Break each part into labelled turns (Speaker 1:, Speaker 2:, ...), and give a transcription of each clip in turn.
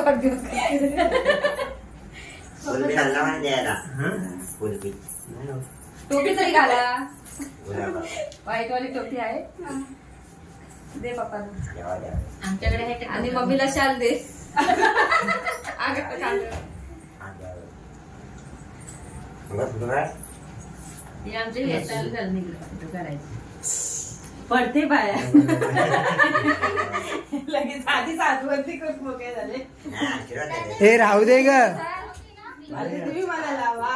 Speaker 1: वाढदिवस
Speaker 2: कुल्फी खाल्ला म्हणजे द्यायला कुल्फी
Speaker 1: टोपी तरी घाला व्हाईट वाली टोपी आहे दे पप्पाला
Speaker 3: आमच्याकडे आहे
Speaker 1: आणि मम्मीला शाल दे
Speaker 3: आमचे हेअरस्टाईल झालं निघलं करायचं पडते पाया लगेच आधी सातवरती खूप मोठे झाले
Speaker 4: हे राहू दे ग
Speaker 3: तुम्ही मला लावा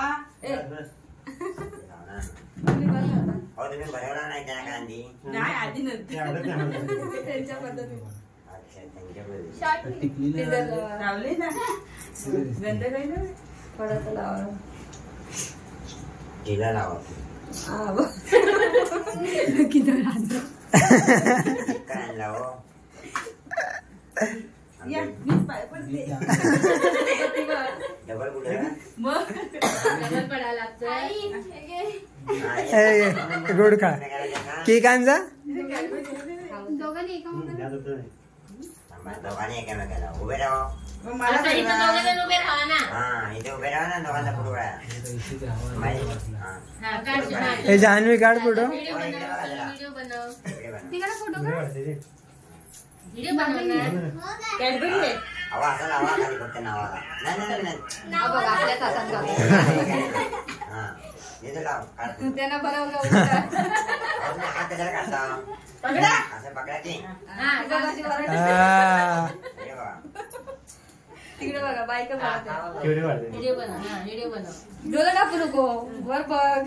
Speaker 2: तुम्ही भरवला नाही त्या कांदी
Speaker 3: नाही आधी नंतर
Speaker 1: त्यांच्या पद्धतीने
Speaker 3: लावले ना गंध काही ना
Speaker 1: पडत लावा
Speaker 2: तिला लावा
Speaker 1: किती
Speaker 2: काय लावो डबल कुठे
Speaker 3: मग
Speaker 1: पडायला लागतंय
Speaker 4: गोड खा केक आणजा
Speaker 2: दोघांनी एकामेकाला उभे राहा
Speaker 3: मला
Speaker 1: उभे राहा ना
Speaker 2: हा इथे उभे राहा ना दोघांना पुढे
Speaker 4: हे जान्हवी काढ फोटो
Speaker 1: व्हिडिओ बनव व्हिडिओ
Speaker 3: कॅडबरी आहे
Speaker 2: हवा असा लावा खाली फक्त नावाला नाही नाही
Speaker 1: आपल्याच हातात
Speaker 2: हा इथे लाव
Speaker 1: त्यांना बनवलं
Speaker 2: हात कशाला काढता
Speaker 3: पकडा
Speaker 2: असं पकडा की
Speaker 1: तिकडे बघा बायक
Speaker 3: व्हिडिओ बनव
Speaker 1: डोळा टाकू नको वर बघ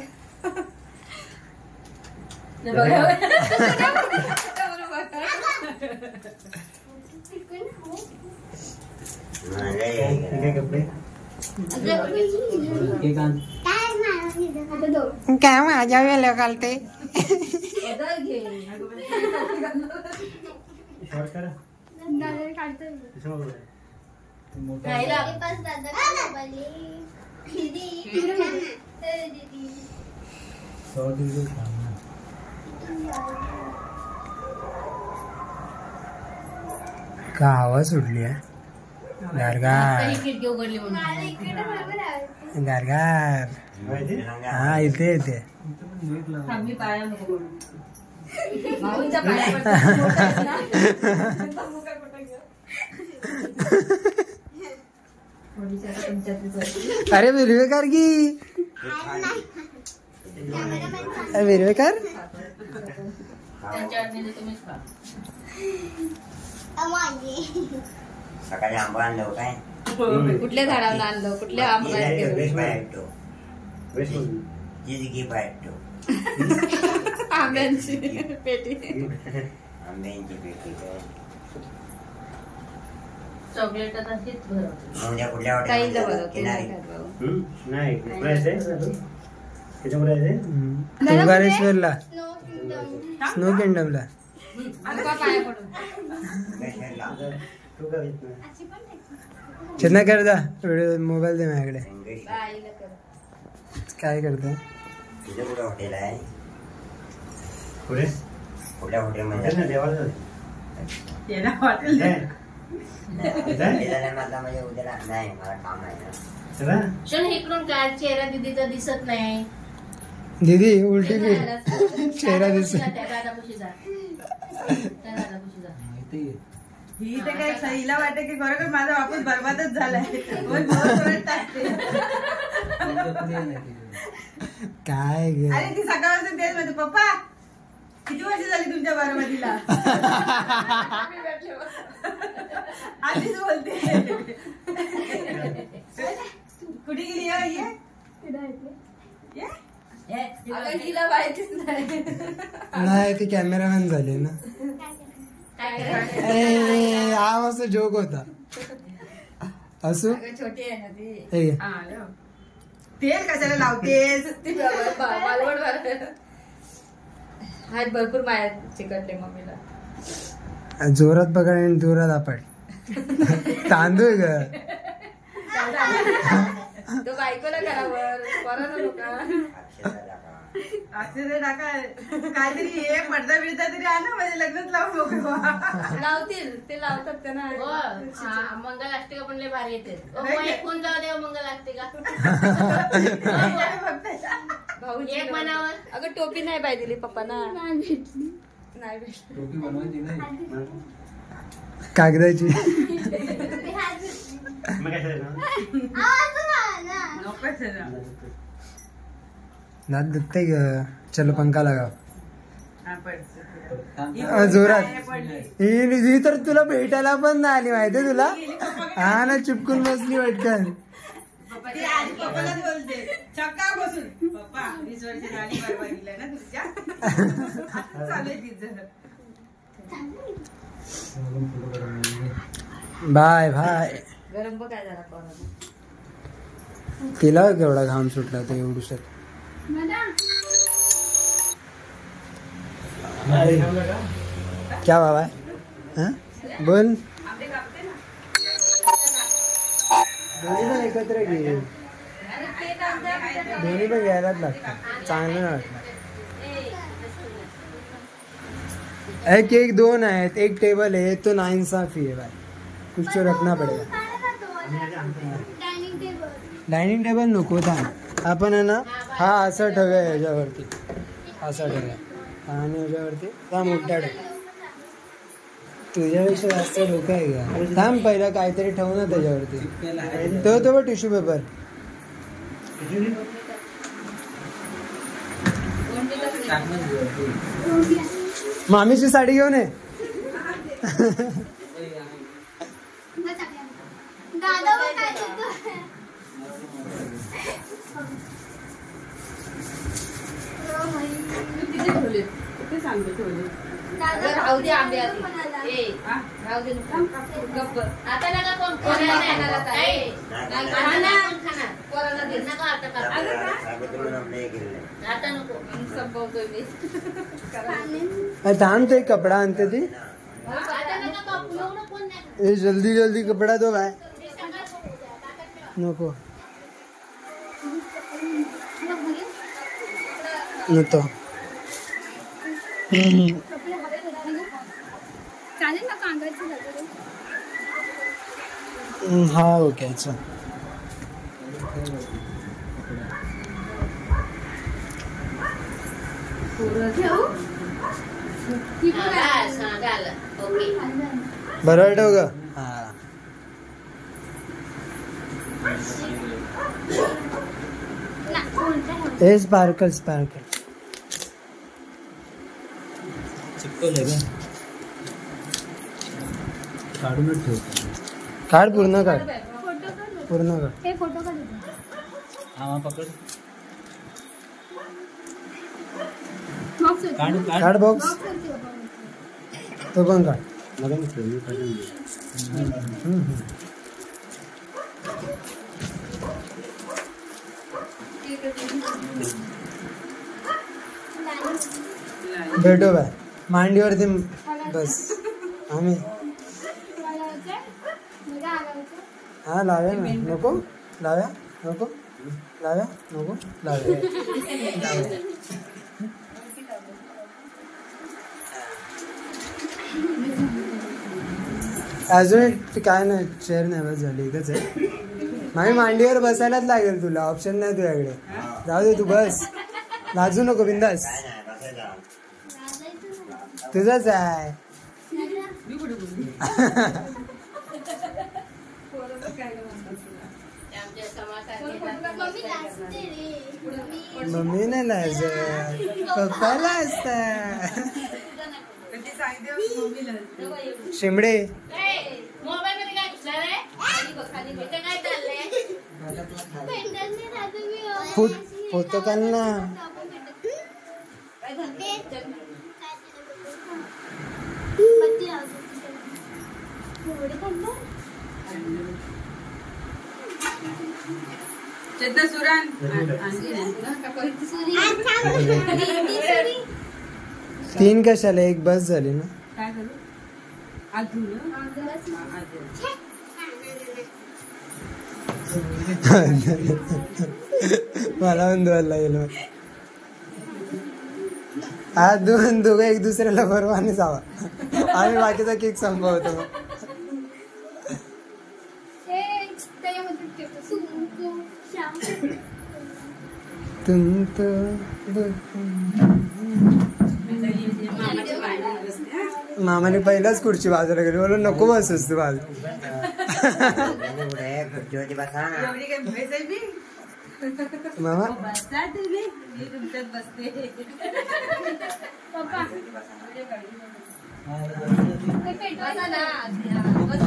Speaker 4: काय माझ्या वेळेला घालते का आवाज सुटली आहे गारगार
Speaker 1: खिडकी उघडली
Speaker 4: गारगार हा इथे येते
Speaker 3: मी पाया नको
Speaker 1: भाऊंच्या पाया
Speaker 4: अरे विरवेकर की विरवेकर
Speaker 2: सकाळी आंबा आणलं काय
Speaker 1: कुठल्या झाडावर आणलं कुठल्या आंबा आंब्यांची पेटी
Speaker 2: आंब्यांची पेटी
Speaker 3: चॉकलेट
Speaker 2: कुठल्या
Speaker 1: काही
Speaker 4: ओंकारेश्वरला स्नो किंगडमला चिन्ह कर जा व्हिडिओ मोबाईल दे माझ्याकडे काय करतो
Speaker 2: तुझं कुठं हॉटेल आहे
Speaker 5: पुढे
Speaker 2: कुठल्या हॉटेलमध्ये
Speaker 3: हॉटेल
Speaker 2: माझा म्हणजे उद्याला नाही मला काम आहे ना
Speaker 3: क्षण इकडून काय चेहरा दीदीचा दिसत नाही
Speaker 4: दीदी उलटी चेहरा दिसतो
Speaker 3: ही तर काय हिला वाटते की खरोखर माझा वापर बरबादच झालाय
Speaker 4: काय
Speaker 3: अरे ती सकाळपासून तेच म्हणते पप्पा किती वर्ष झाली तुमच्या बारामतीला आधीच बोलते कुठे गेली
Speaker 1: तिला माहितीच
Speaker 4: नाही ती कॅमेरामॅन झाली ना हा मस्त जोक होता असू
Speaker 1: छोटी आहे ना ती
Speaker 3: तेल कशाला लावतेस
Speaker 1: हात भरपूर माया चिकटले मम्मीला
Speaker 4: जोरात पकड आणि जोरात आपड तांदूळ ग
Speaker 1: तो बायकोला करावर
Speaker 3: अक्षर टाका काहीतरी एक पडदा बिडदा तरी आणा म्हणजे लग्नात लावून मोकळं
Speaker 1: लावतील ते लावतात त्यांना
Speaker 6: मंगलाष्टिका पण लय भारी येते फोन जाऊ दे मंगलाष्टिका
Speaker 1: भाऊ
Speaker 6: एक मनावर
Speaker 1: अगं टोपी नाही बाय दिली पप्पाना नाही भेटली
Speaker 4: कागदाची
Speaker 5: मग काय झालं?
Speaker 3: नकोच आहे ना.
Speaker 4: दात दुखते ग. चलो पंखा लगाव.
Speaker 3: हा, पडतं.
Speaker 4: जोरात
Speaker 3: पाय पडली.
Speaker 4: ही तर तुला भेटायला पण नाही आली माहितीये तुला. हा ना चिपकून बसली वाटकन.
Speaker 3: ती आधी पप्पालाच बोलते चक्का बसून पप्पा 20 वर्ष झाली बरबादीला ना तुझ्या चालू आहे तिचं.
Speaker 4: Bye bye.
Speaker 1: गरम बघ काय झाला कोणाला.
Speaker 4: तिला केवढा घाम सुटला ते एवढूशत. क्या बाबा हाँ? बोल. दोन्ही पण एकत्र घे. दोन्ही पण घ्यायलाच लागतं. चांगलं नाही वाटलं. एक एक दोन आहेत. एक टेबल है तो नाइंसाफी है भाई. कुछ तो रखना पड़ेगा. डायनिंग टेबल नको था. आपण आहे ना हा असं ठेवूया याच्यावरती. असं ठेवूया आणि याच्यावरती हा मोठा ठेव. तुझ्यापेक्षा जास्त डोकं आहे का. थांब पहिला काहीतरी ठेवू ना त्याच्यावरती. तो बघ टिश्यू पेपर. मामीची साडी घेऊन ये.
Speaker 1: राहू दे आंबे आधी. राहू दे गप्प.
Speaker 6: आता नका कोण आता नको
Speaker 1: संपवतोय मी.
Speaker 4: थांब तो एक कपडा आणते ती.
Speaker 6: आता नका कापू एवढं कोण नाही
Speaker 4: ए जल्दी जल्दी कपडा दो काय. नको नको.
Speaker 7: चालेल ना कांद्याची
Speaker 4: हा ओके चल. बरं वाटव ग. हा हे स्पार्कल स्पार्कल
Speaker 5: चिपकवलंय का? काढूनच ठेव.
Speaker 4: काढ पूर्ण काढ.
Speaker 7: फोटो काढ.
Speaker 4: पूर्ण काढ.
Speaker 7: हे फोटो काढ.
Speaker 5: हा पकड.
Speaker 7: बॉक्स होती.
Speaker 5: काढ काढ.
Speaker 4: काढ बॉक्स.
Speaker 7: बॉक्स होती बाबा.
Speaker 4: तो पण काढ.
Speaker 5: मला मी ठेवली पाहिजे.
Speaker 4: भेटो बाय मांडीवरती बस. आम्ही हा लाव्या ना. नको लाव्या नको लाव्या नको लाव्या. अजून एक काय नाही. चेअर नाही बस झाली एकच आहे. मामी मांडीवर बसायलाच लागेल तुला. ऑप्शन नाही तुझ्याकडे. जाऊ दे तू बस. लाजू नको बिंदास. तुझंच आहे. मम्मी नाही लाजत. पप्पाला असतात.
Speaker 3: ती सांगते मम्मीला.
Speaker 4: शिमडे
Speaker 6: मोबाईल मध्ये काय घुसणार आहे. इथे काय चाललंय.
Speaker 4: फोटो काढ ना.
Speaker 3: चेतना सुरान
Speaker 4: तीन कशाला. एक बस झाली ना.
Speaker 3: काय करू आज
Speaker 4: मला पण धुवायला लागेल. हा दोघं एक दुसऱ्याला बरोबर जावा आम्ही बाकीचा केक संपवतो.
Speaker 7: त्याच्यामध्ये ठेवतो. सुंकू, श्याम.
Speaker 4: तुम तो
Speaker 3: मामाच्या भांडण बसते हा.
Speaker 4: मामाने पहिलाच खुर्ची बाजूला गेली बोलून नको बसूस तू बाजू.
Speaker 2: पुढे खुर्चीवरती बसा ना.
Speaker 3: एवढी काही भैस आहे मी
Speaker 4: मामा
Speaker 3: बसता तुम्ही मी तुमच्यात बसते.
Speaker 7: पप्पा ते पेटवायचं
Speaker 6: बसा
Speaker 7: ना.
Speaker 6: ना.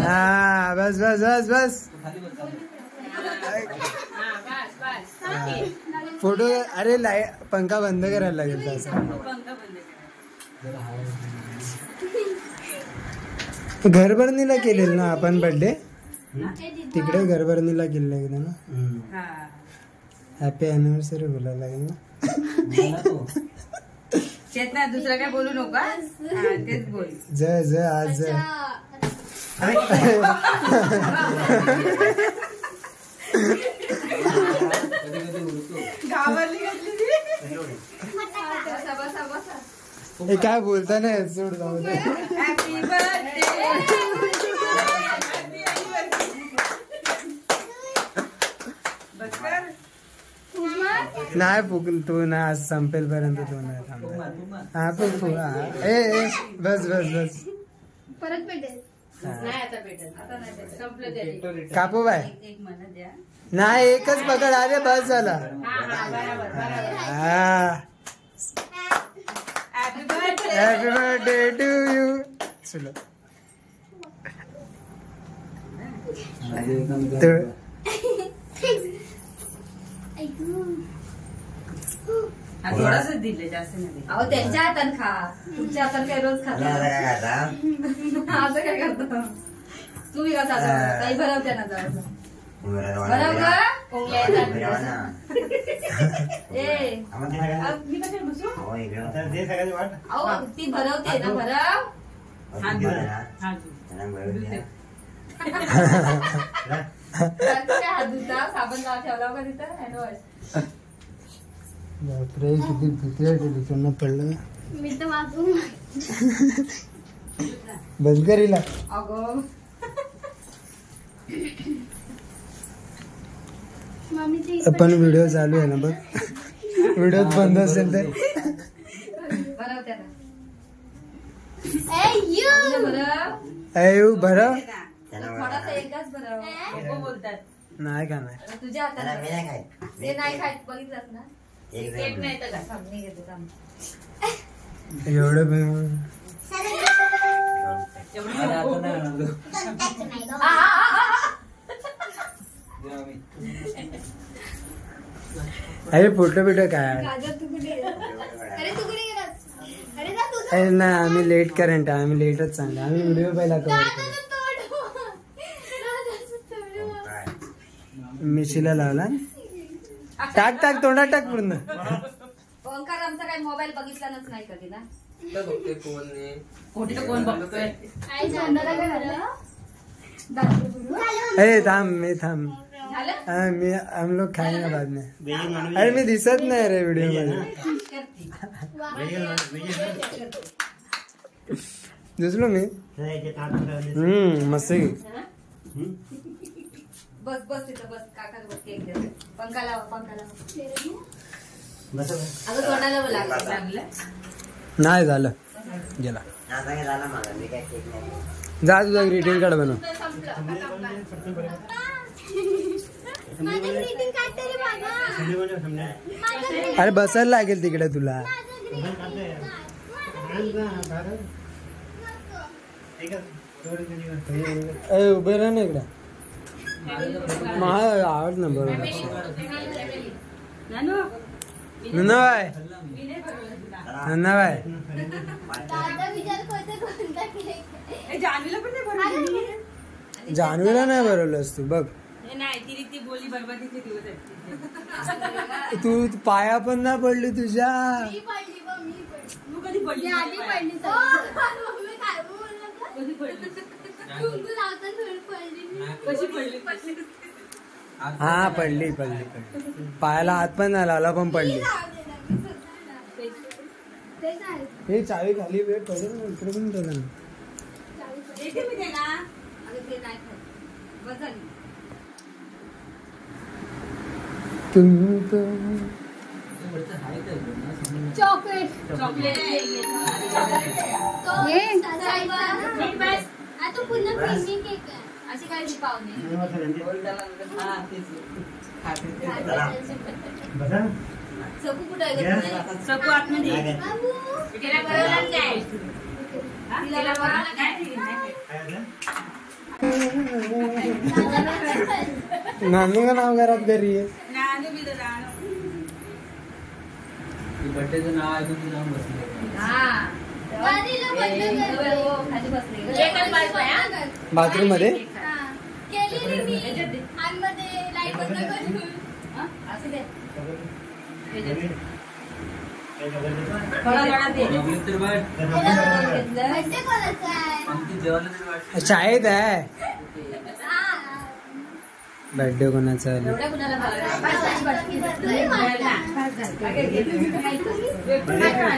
Speaker 4: हा बस बस बस बस
Speaker 6: हा, बस, बस.
Speaker 4: फोटो अरे पंखा बंद करायला लागेल त्याचा.
Speaker 3: पंखा बंद करा.
Speaker 4: घरभरणीला केलेलं ना आपण बर्थडे तिकडे घरभरणीला केलेलं आहे ना.
Speaker 3: हा
Speaker 4: हॅपी अॅनिव्हर्सरी बोलायला लागेल ना.
Speaker 3: चेतना दुसरं काय बोलू नका हा, तेच बोल.
Speaker 4: ज आज
Speaker 3: घाबरली घातली ती.
Speaker 6: बसा, बसा, बसा.
Speaker 4: हे काय बोलता नाही सोड जाऊ दे.
Speaker 3: हॅपी बर्थडे बस कर.
Speaker 4: नाही फुकल तू ना आज संपेल पर्यंत तू नाही थांबणार. हा फुक ए बस बस बस
Speaker 7: परत पेटेल.
Speaker 6: नाही आता भेटत. आता नाही भेटत. संपलं तरी.
Speaker 4: कापू बाय
Speaker 3: एक मला द्या.
Speaker 4: नाही एकच पकड अरे बस झाला.
Speaker 6: हा, हा, बरोबर, बरोबर.
Speaker 4: हा
Speaker 3: happy birthday.
Speaker 4: Happy birthday to you. चलो
Speaker 3: हा थोडासा दिले जास्त नाही.
Speaker 6: अहो त्यांच्या हातान खा. तुमच्या हातान काय रोज
Speaker 2: तुम्ही
Speaker 6: खाता.
Speaker 2: आता काय करता?
Speaker 6: असं काय करतो तुम्ही कसा काही भरवत्या ना जरा.
Speaker 2: बरं,
Speaker 6: बरं
Speaker 2: बरं.
Speaker 6: का कोंबड्या येतात.
Speaker 2: बरं ना.
Speaker 6: ए
Speaker 2: आम्हाला ते सगळं-
Speaker 3: मी कशाला बसू.
Speaker 2: हो, इकडे बघा.
Speaker 6: अहो ती भरवते ना भरव.
Speaker 2: हो,
Speaker 3: हात
Speaker 2: तुम्ही
Speaker 3: धुवा.
Speaker 2: बघा ना.
Speaker 3: हात धुवा.
Speaker 2: त्यांना बरोबर द्या.
Speaker 6: काय हात धुता साबण लावा ठेवला का तिथं हँडवॉश.
Speaker 4: बापरे किती भीती वाटते तिकडनं पडलं.
Speaker 7: मी तर वाचून
Speaker 4: बंद करीला
Speaker 6: अगं
Speaker 7: मम्मीची
Speaker 4: पण व्हिडिओ चालू आहे ना बघ. व्हिडिओ बंद असेल तर
Speaker 6: भरवत्या ना.
Speaker 7: ए यू
Speaker 6: भरव.
Speaker 4: अयो बरं
Speaker 2: त्यांना बघा
Speaker 6: थोडासा
Speaker 2: ना.
Speaker 6: एकच भरव.
Speaker 3: पप्पा बोलतात.
Speaker 4: नाही का नाही
Speaker 6: तुझ्या
Speaker 2: त्यांना
Speaker 6: हातात
Speaker 2: मी नाही खात.
Speaker 6: ते नाही खात बघितलंस ना.
Speaker 2: एक
Speaker 6: केक
Speaker 2: जण.
Speaker 6: नाही तर का सामने घेते काम.
Speaker 4: एवढं अरे फोटो बिटो काय
Speaker 7: गाजर तू कुठे गेला? अरे तू कुठे गेलास? अरे जा तू जा.
Speaker 4: अरे नाही आम्ही लेट करेंट आम्ही लेटच चांगलं आम्ही व्हिडिओ पहिला कव्हर
Speaker 7: दादाचं तोड. दादाचं तोड.
Speaker 4: करू. मिशीला लावला टाक टाक तोंडात टाक पूर्ण.
Speaker 6: ओंकार आमचा काही मोबाईल बघितलाच नाही कधी ना.
Speaker 3: खोटी तर कोण बघतोय.
Speaker 7: आई दादाला काय झालं? दादाला बोलू.
Speaker 4: अरे थांब मी थांब
Speaker 6: झालं
Speaker 4: हाँ, मी हम लोग खाएंगे बाद में. अरे मी दिसत नाही रे व्हिडिओ मध्ये. दिसलो मी मस्त आहे.
Speaker 6: बस बस तिथं बस काका बस केक देते. पंखा लावा पंखा लावा. अगं तोंडाला लागलं.
Speaker 4: नाही झालं गेला.
Speaker 2: आता काय झालं मला मी काय केक नाही.
Speaker 4: जा तुझा ग्रीटिंग कार्ड बनव.
Speaker 7: माझं greeting card तरी बघा.
Speaker 4: अरे बसायला लागेल तिकडे तुला. अरे उभे राहा ना इकडे. मला आवड ना बरोबर.
Speaker 3: नानू
Speaker 4: नन्नाबाई नन्नाबाई
Speaker 7: दादा विचार करते कोणता केक.
Speaker 3: ए, जान्हवीला पण नाही भरवली.
Speaker 4: जान्हवीला नाही भरवलंस तू बघ.
Speaker 3: हे नाही ती बोली बरबादीचे दिवस आहेत.
Speaker 4: तू पाया पण ना पडली तुझ्या.
Speaker 7: मी पडली बघ, मी पडली.
Speaker 3: तू कधी पडली
Speaker 7: मी आधी
Speaker 3: नाही
Speaker 7: पडली
Speaker 3: पायात.
Speaker 7: सगळी. मम्मी काय बोलला का?
Speaker 3: कधी पडली
Speaker 7: कुंकू लावताना थोडी पडली मी.
Speaker 3: कशी पडली
Speaker 4: हा पडली पडली पडली. पायाला हात पण नाही लावला पण पडली.
Speaker 7: लावलेला मी स्वतःला. ते काय
Speaker 4: हे चावी खाली वेळ पडेल ना इकडे पण ठेवलं ना.
Speaker 3: येते मी त्याला.
Speaker 6: अगं ते नाही खात. बस झाली.
Speaker 4: तुमको
Speaker 7: चॉकलेट
Speaker 3: चॉकलेट
Speaker 7: ये
Speaker 6: तू पुन्हा क्रीमी केक आहे. अशी काय ती पाहुणे सकू कुठं आहे गं तुझी?
Speaker 3: सकू आतमध्ये
Speaker 2: नाही काय?
Speaker 3: तिला बरोबर काय
Speaker 6: तिला बघा ना काय
Speaker 4: नानू का नाव घरात घरी आहे.
Speaker 3: नानू बिलं नानू
Speaker 5: बड्डेचं नाव ऐकून तू जाऊन बसले.
Speaker 6: हा
Speaker 7: वारीला बंद कर.
Speaker 6: खाली बसले
Speaker 3: एकच बाजू आहे, हा?
Speaker 4: बाथरूम मध्ये
Speaker 7: हा. केलेली मी आतमध्ये लाईट बंद करून.
Speaker 6: असं दे
Speaker 3: थोडा थोडा दे.
Speaker 5: जेवलं तर वाट.
Speaker 7: बड्डे कोणाचा आहे?
Speaker 5: आमची जेवलं तरी वाट.
Speaker 4: शाळेत आहे
Speaker 7: हा.
Speaker 4: बर्थडे कोणाचा आहे?
Speaker 6: एवढ्या कुणाला
Speaker 7: तुम्ही म्हणता.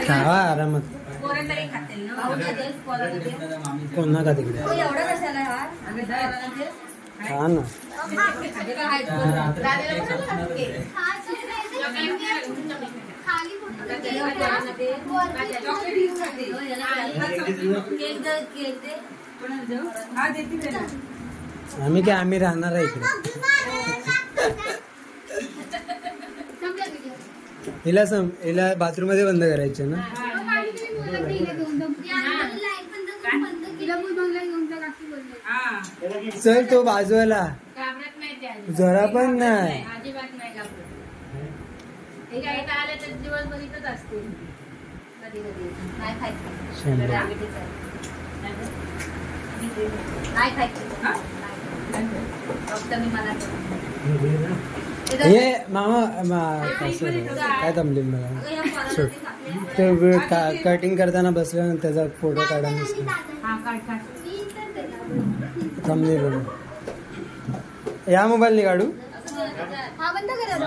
Speaker 4: खावा आरामात.
Speaker 3: पोरं तरी खातील ना.
Speaker 5: मामीचं.
Speaker 4: कोण नका तिकडे
Speaker 6: एवढं कशाला हा
Speaker 4: खा ना.
Speaker 5: रात्री केक कापणार होते.
Speaker 7: हा, खाली फोटो
Speaker 3: हा देते त्याला.
Speaker 4: आम्ही काय आम्ही राहणार आहे इकडे. हिला बाथरूम मध्ये बंद करायचे ना.
Speaker 3: हा
Speaker 4: चल तो बाजूला
Speaker 6: घाबरत नाही ते अजिबात.
Speaker 4: जरा पण नाही.
Speaker 6: अजिबात नाही घाबरत. हे काय इथं आले तर दिवसभर इथंच असते. कधी कधी नाही खायचं.
Speaker 4: शंभर.
Speaker 6: डायबिटीज आहे. नाही खायचं.
Speaker 3: हा?
Speaker 6: फक्त मी मला
Speaker 4: हे मामा काय थांबले मला ते कटिंग करताना बसल्यानंतर त्याचा फोटो काढा नसतो
Speaker 3: हा काढ काढ.
Speaker 4: थांबले या मोबाईलने काढू
Speaker 7: हा बंद करा.